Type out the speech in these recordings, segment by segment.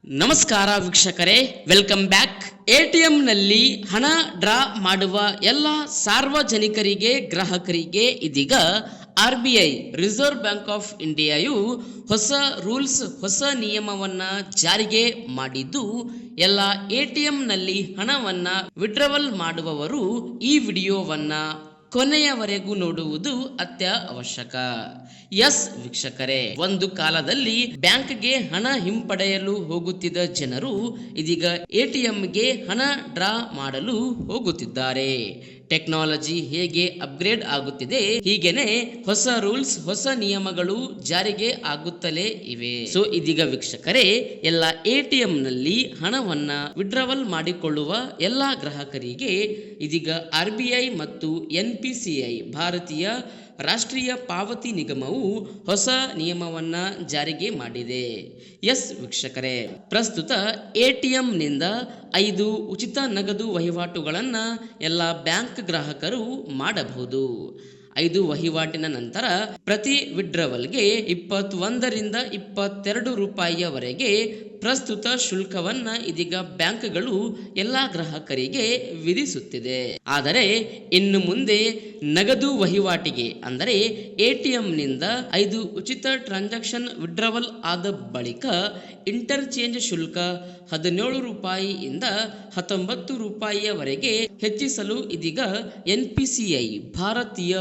ನಮಸ್ಕಾರ ವೀಕ್ಷಕರೇ, welcome back. ಎಟಿಎಂನಲ್ಲಿ ಹಣ ಡ್ರಾ ಮಾಡುವ ಎಲ್ಲ ಸಾರ್ವಜನಿಕರಿಗೆ, ಗ್ರಾಹಕರಿಗೆ ಇದೀಗ RBI ರಿಸರ್ವ್ ಬ್ಯಾಂಕ್ ಆಫ್ ಇಂಡಿಯಾಯು ಹೊಸ ರೂಲ್ಸ್, ಹೊಸ ನಿಯಮವನ್ನ ಜಾರಿಗೆ ಮಾಡಿದ್ದು, ಎಲ್ಲ ಎಟಿಎಂನಲ್ಲಿ ಹಣವನ್ನ ವಿಡ್ರಾವಲ್ ಮಾಡುವವರು ಈ ವಿಡಿಯೋವನ್ನ ಕೊನೆಯವರೆಗೂ ನೋಡುವುದು ಅತ್ಯವಶ್ಯಕ. ಎಸ್ ವೀಕ್ಷಕರೇ, ಒಂದು ಕಾಲದಲ್ಲಿ ಬ್ಯಾಂಕ್ಗೆ ಹಣ ಹಿಂಪಡೆಯಲು ಹೋಗುತ್ತಿದ್ದ ಜನರು ಇದೀಗ ಎಟಿಎಂಗೆ ಹಣ ಡ್ರಾ ಮಾಡಲು ಹೋಗುತ್ತಿದ್ದಾರೆ. ಟೆಕ್ನಾಲಜಿ ಹೇಗೆ ಅಪ್ಗ್ರೇಡ್ ಆಗುತ್ತಿದೆ, ಹೀಗೇನೆ ಹೊಸ ರೂಲ್ಸ್, ಹೊಸ ನಿಯಮಗಳು ಜಾರಿಗೆ ಆಗುತ್ತಲೇ ಇವೆ. ಸೊ ಇದೀಗ ವೀಕ್ಷಕರೇ, ಎಲ್ಲ ಎಟಿಎಂ ನಲ್ಲಿ ಹಣವನ್ನ ವಿಡ್ರಾವಲ್ ಮಾಡಿಕೊಳ್ಳುವ ಎಲ್ಲಾ ಗ್ರಾಹಕರಿಗೆ ಇದೀಗ RBI ಮತ್ತು NPCI ಭಾರತೀಯ ರಾಷ್ಟ್ರೀಯ ಪಾವತಿ ನಿಗಮವು ಹೊಸ ನಿಯಮವನ್ನ ಜಾರಿಗೆ ಮಾಡಿದೆ. ಎಸ್ ವೀಕ್ಷಕರೇ, ಪ್ರಸ್ತುತ ಎಟಿಎಂ ನಿಂದ 5 ಉಚಿತ ನಗದು ವಹಿವಾಟುಗಳನ್ನ ಎಲ್ಲ ಬ್ಯಾಂಕ್ ಗ್ರಾಹಕರು ಮಾಡಬಹುದು. 5 ವಹಿವಾಟಿನ ನಂತರ ಪ್ರತಿ ವಿಡ್ರಾವಲ್ಗೆ 21 ರಿಂದ 22 ರೂಪಾಯಿಯವರೆಗೆ ಪ್ರಸ್ತುತ ಶುಲ್ಕವನ್ನ ಇದೀಗ ಬ್ಯಾಂಕ್ಗಳು ಎಲ್ಲಾ ಗ್ರಾಹಕರಿಗೆ ವಿಧಿಸುತ್ತಿದೆ. ಆದರೆ ಇನ್ನು ಮುಂದೆ ನಗದು ವಹಿವಾಟಿಗೆ ಅಂದರೆ ಎಟಿಎಂ ನಿಂದ 5 ಉಚಿತ ಟ್ರಾನ್ಸಾಕ್ಷನ್ ವಿಡ್ರಾವಲ್ ಆದ ಬಳಿಕ ಇಂಟರ್ಚೇಂಜ್ ಶುಲ್ಕ 17 ರೂಪಾಯಿಯಿಂದ 19 ರೂಪಾಯಿಯವರೆಗೆ ಹೆಚ್ಚಿಸಲು ಇದೀಗ NPCI ಭಾರತೀಯ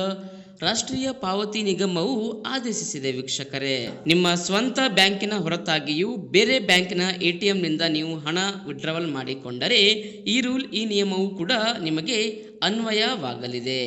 ರಾಷ್ಟ್ರೀಯ ಪಾವತಿ ನಿಗಮವು ಆದೇಶಿಸಿದೆ. ವೀಕ್ಷಕರೇ, ನಿಮ್ಮ ಸ್ವಂತ ಬ್ಯಾಂಕಿನ ಹೊರತಾಗಿಯೂ ಬೇರೆ ಬ್ಯಾಂಕಿನ ಎಟಿಎಂ ನಿಂದ ನೀವು ಹಣ ವಿಡ್ರಾವಲ್ ಮಾಡಿಕೊಂಡರೆ ಈ ನಿಯಮವು ಕೂಡ ನಿಮಗೆ ಅನ್ವಯವಾಗಲಿದೆ.